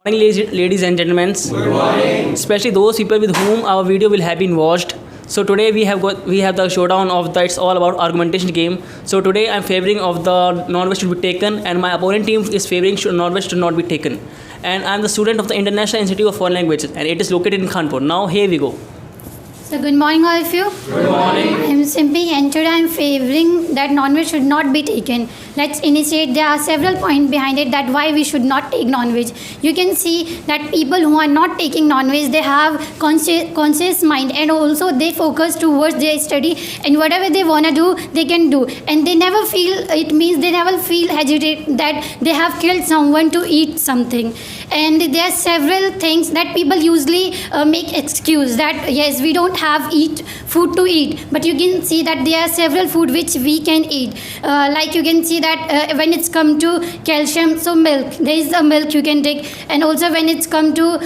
Morning, ladies and gentlemen. Good morning. Especially those people with whom our video will have been watched. So today we have the showdown of the it's all about argumentation game. So today I'm favoring of the non-veg should be taken, and my opponent team is favoring non-veg should not be taken. And I'm the student of the International Institute of Foreign Languages, and it is located in Kanpur. Now here we go. So good morning all of you. Good morning. I'm Simpy and today I'm favoring that non-veg should not be taken. Let's initiate. There are several points behind it that why we should not take non-veg. You can see that people who are not taking non-veg, they have conscious mind and also they focus towards their study and whatever they want to do, they can do. And they never feel, it means they never feel hesitate that they have killed someone to eat something. And there are several things that people usually make excuse that yes, we don't have food to eat, but you can see that there are several food which we can eat, like you can see that when it's come to calcium, so milk, there is a milk you can take, and also when it's come to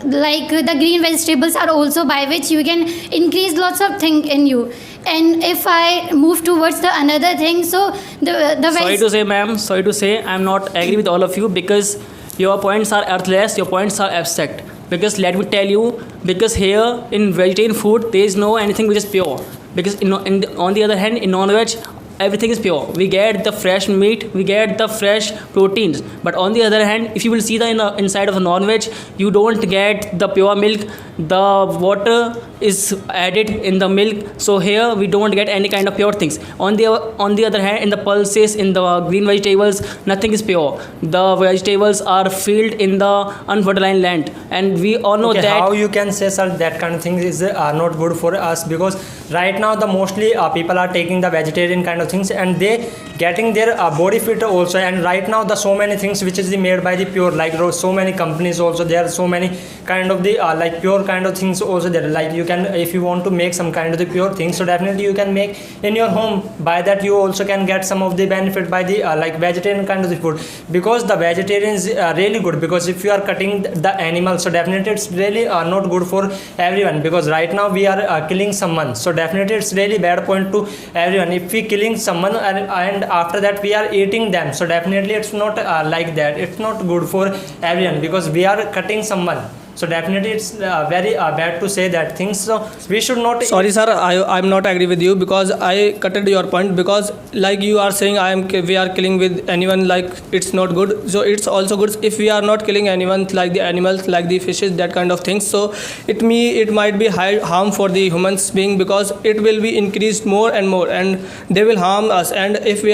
like the green vegetables are also by which you can increase lots of things in you. And if I move towards the another thing, so the Sorry to say, ma'am. Sorry to say, I'm not agree with all of you because your points are earthless. Your points are abstract. Because let me tell you, because here in vegetarian food there is no anything which is pure. Because on the other hand, in non-veg everything is pure. We get the fresh meat, we get the fresh proteins. But on the other hand, if you will see the inside of a non-veg, you don't get the pure milk. The water is added in the milk. So here we don't get any kind of pure things. On the other hand, in the pulses, in the green vegetables, nothing is pure. The vegetables are filled in the unfertilized land, and we all know that. How you can say, sir, that kind of things is not good for us, because right now the mostly people are taking the vegetarian kind of things and they getting their body fit also. And right now the so many things which is made by the pure, like so many companies also, there are so many kind of the like pure kind of things also there. Like you can, if you want to make some kind of the pure things, so definitely you can make in your home. By that you also can get some of the benefit by the like vegetarian kind of the food, because the vegetarian is really good. Because if you are cutting the animal, so definitely it's really not good for everyone, because right now we are killing someone, so definitely it's really bad point to everyone. If we killing someone and after that we are eating them, so definitely it's not like that. It's not good for everyone, because we are cutting someone. So definitely it's very bad to say that things. So we should not. Sorry, sir. I'm not agree with you, because I cutted your point. Because like you are saying, we are killing with anyone, like it's not good. So it's also good if we are not killing anyone, like the animals, like the fishes, that kind of things. So it might be high harm for the humans being, because it will be increased more and more, and they will harm us. And if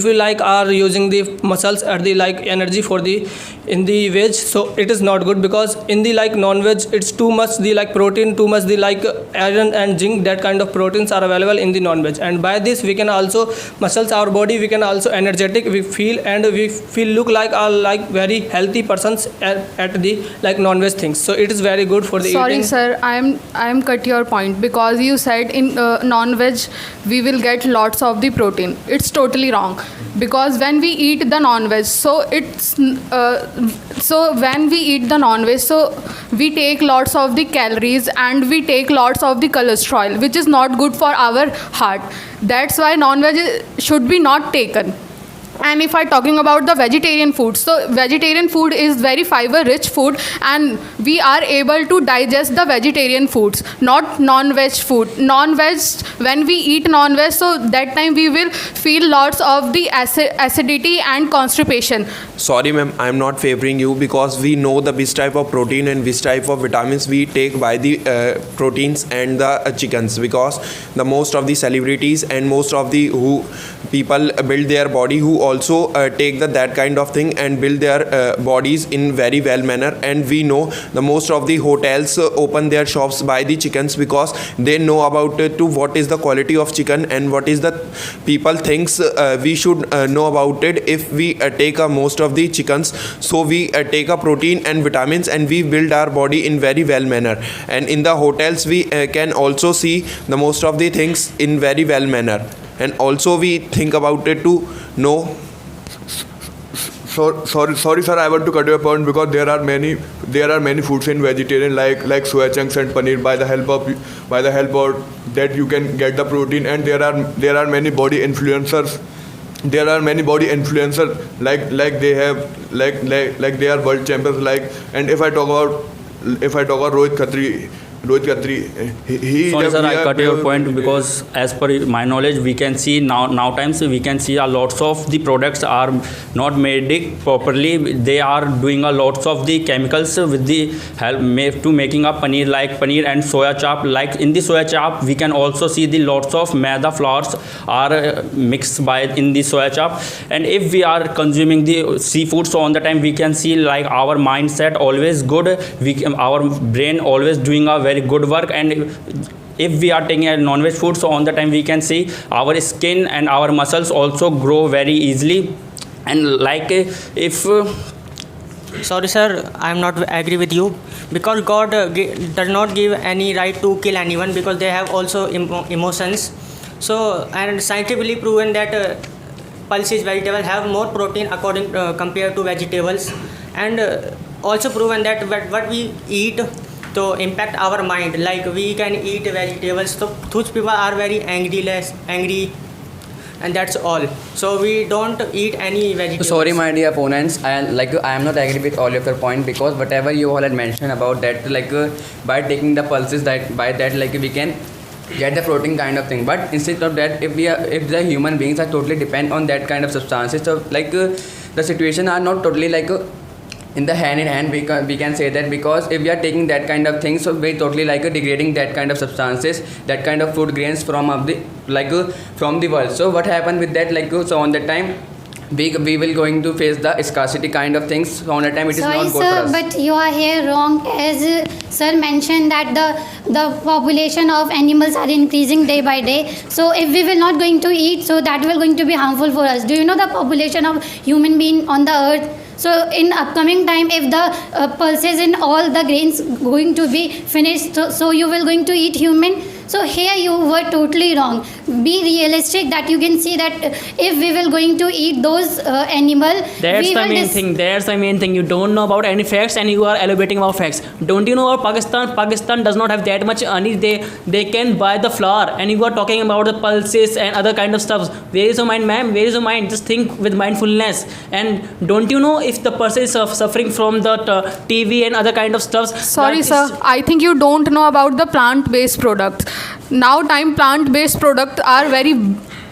you like are using the muscles or the like energy for the in the veg, so it is not good, because in the like non-veg it's too much the like protein, too much the like iron and zinc, that kind of proteins are available in the non-veg. And by this we can also muscles our body, we can also energetic, we feel, and we feel look like are like very healthy persons at the like non-veg things. So it is very good for the Sorry, eating. sir, I am cut your point, because you said in non-veg we will get lots of the protein. It's totally wrong, because when we eat the non-veg, so when we eat the non-veg, so we take lots of the calories and we take lots of the cholesterol, which is not good for our heart. That's why non-veg should be not taken. And if I'm talking about the vegetarian food, so vegetarian food is very fiber rich food, and we are able to digest the vegetarian foods, not non-veg food. Non-veg, when we eat non-veg, so that time we will feel lots of the acidity and constipation. Sorry ma'am, I am not favoring you, because we know the which type of protein and which type of vitamins we take by the proteins and the chickens, because the most of the celebrities and most of the who people build their body who also take that kind of thing and build their bodies in very well manner. And we know the most of the hotels open their shops by the chickens, because they know about to what is the quality of chicken and what is the people thinks we should know about it. If we take most of the chickens, so we take a protein and vitamins and we build our body in very well manner. And in the hotels we can also see the most of the things in very well manner, and also we think about it to know. Sorry, sir. I want to cut your point, because there are many foods in vegetarian like soya chunks and paneer. By the help of that you can get the protein, and there are many body influencers there are many body influencers like they have like they are world champions like. And if I talk about Rohit Khatri, he Sorry, sir, we I are- cut your point because as per my knowledge, we can see now times we can see a lots of the products are not made it properly. They are doing a lots of the chemicals with the help to making a paneer like paneer and soya chop. Like in the soya chop, we can also see the lots of maida flours are mixed by in the soya chop. And if we are consuming the seafood, so on the time we can see like our mindset always good. Our brain always doing a very good work. And if we are taking a non-veg food, so on the time we can see our skin and our muscles also grow very easily. And like if Sorry, sir, I am not agree with you because God does not give any right to kill anyone because they have also emotions. So, and scientifically proven that pulses vegetables have more protein according compared to vegetables, and also proven that what we eat to impact our mind. Like we can eat vegetables, so those people are very angry, and that's all. So we don't eat any vegetables. Sorry, my dear opponents. I am not agree with all of your point because whatever you all had mentioned about that, by taking the pulses, that by that we can get the protein kind of thing. But instead of that, if the human beings are totally depend on that kind of substances, so the situation are not totally in the hand in hand. We can say that because if we are taking that kind of things, so we totally degrading that kind of substances, that kind of food grains from from the world. So what happened with that, so on the time we will going to face the scarcity kind of things. So on the time it is Sorry, not good for sir, us. but you are here wrong. As sir mentioned that the population of animals are increasing day by day. So if we will not going to eat, so that will going to be harmful for us. Do you know the population of human being on the earth? So in upcoming time, if the pulses in all the grains going to be finished, so you will going to eat human. So here you were totally wrong. Be realistic that you can see that if we will going to eat those animal, That's we the will main thing. That's the main thing. You don't know about any facts and you are elaborating about facts. Don't you know about Pakistan? Pakistan does not have that much money. They can buy the flour, and you are talking about the pulses and other kind of stuff. Where is your mind, ma'am? Where is your mind? Just think with mindfulness. And don't you know if the person is suffering from the TV and other kind of stuff? Sorry, sir. I think you don't know about the plant-based products. Now, plant-based products are very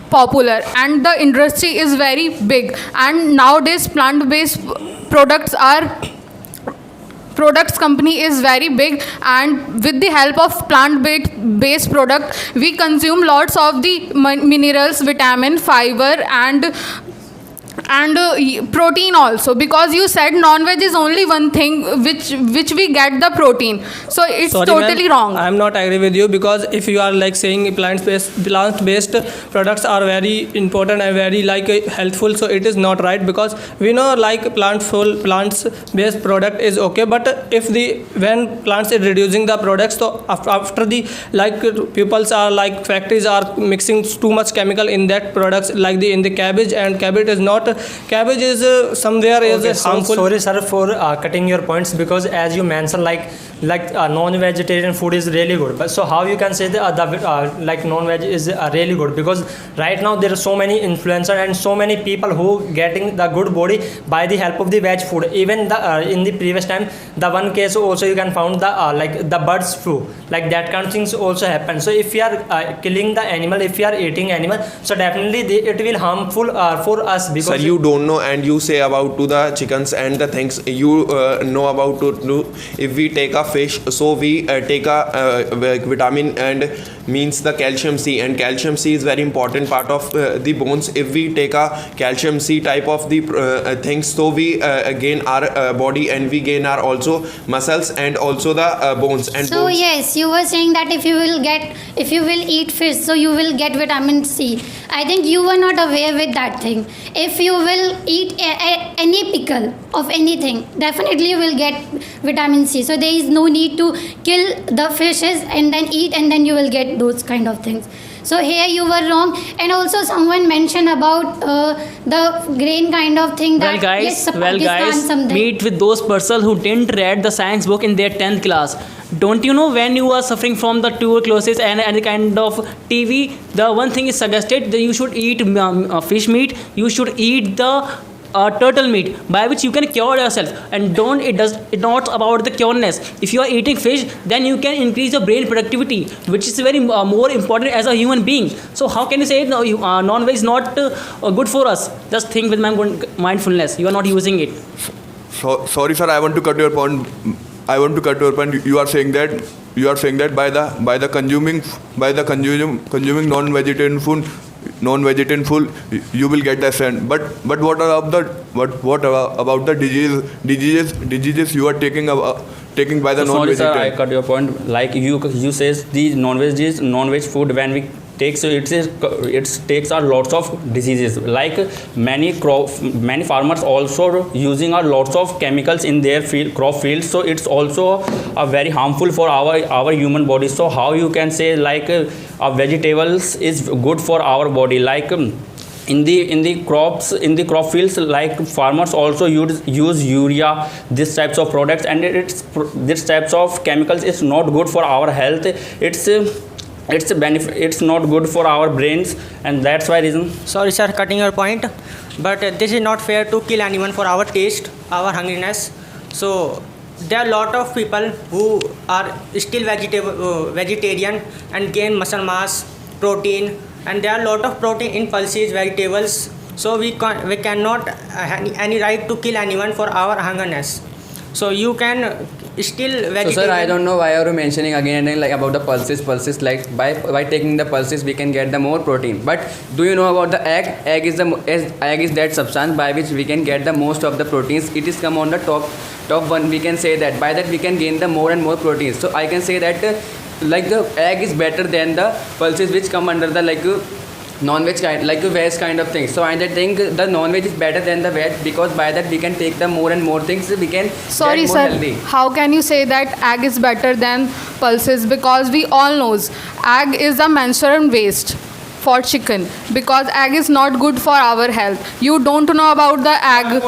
popular, and the industry is very big. And nowadays, plant-based products company is very big, and with the help of plant-based product, we consume lots of the minerals, vitamin, fiber, and protein also, because you said non-veg is only one thing which we get the protein, so it's Sorry, totally ma'am, wrong. I am not agree with you because if you are saying plant-based products are very important and very healthful, so it is not right because we know plants-based product is okay, but if when plants is reducing the products, so after the peoples are factories are mixing too much chemical in that products in the cabbage, and cabbage is not cabbage is somewhere Okay, is so harmful. sorry, sir, for cutting your points, because as you mentioned, non-vegetarian food is really good. But so how you can say that non-veg is really good? Because right now there are so many influencers and so many people who getting the good body by the help of the veg food. Even in the previous time, the one case also you can found the birds flu, that kind of things also happen. So if you are killing the animal, if you are eating animal, so definitely it will harmful for us. Because Sir, you don't know, and you say about to the chickens and the things you know about to do. If we take a fish, so we take a vitamin and means the calcium C, and calcium C is very important part of the bones. If we take a calcium C type of the things, so we gain our body, and we gain our also muscles and also the bones. And So bones. yes, you were saying that if you will eat fish, so you will get vitamin C. I think you were not aware with that thing. If you will eat any pickle of anything, definitely you will get vitamin C. So there is no need to kill the fishes and then eat, and then you will get those kind of things. So here you were wrong. And also someone mentioned about the grain kind of thing that yes, Pakistan something. meet with those persons who didn't read the science book in their 10th class. Don't you know when you are suffering from the tuberculosis and any kind of TB, the one thing is suggested that you should eat fish meat, you should eat the turtle meat, by which you can cure yourself. And it's not about the cureness. If you are eating fish, then you can increase your brain productivity, which is very more important as a human being. So how can you say no, non-veg is not good for us? Just think with mindfulness. You are not using it. So, sorry, sir. I want to cut your point. You are saying that by the consuming non-vegetarian food, you will get the scent. But what about the diseases you are taking by the So sorry, sir, I non-vegetarian? cut your point. Like you says the non-veg food when we take, so it takes a lots of diseases. Like many farmers also using a lots of chemicals in their crop fields. So it's also very harmful for our human body. So how you can say like vegetables is good for our body? Like in the crop fields, like farmers also use urea, this types of products, and this types of chemicals is not good for our health. It's not good for our brains, and that's why reason. Sorry, sir, cutting your point, but this is not fair to kill anyone for our taste, our hungriness. So there are a lot of people who are still vegetarian and gain muscle mass, protein, and there are a lot of protein in pulses, vegetables. So we cannot any right to kill anyone for our hungerness. So you can still vegetarian. So sir, I don't know why are you mentioning again and again like about the pulses. Like by taking the pulses we can get the more protein. But do you know about the egg? Egg is that substance by which we can get the most of the proteins. It is come on the top one. We can say that by that we can gain the more and more proteins. So I can say that like the egg is better than the pulses which come under the like non-veg kind, like a veg kind of thing. So I think the non-veg is better than the veg, because by that we can take the more and more things, we can Sorry, get more sir. healthy. How can you say that egg is better than pulses? Because we all knows egg is a menstrual waste for chicken, because egg is not good for our health. You don't know about the egg.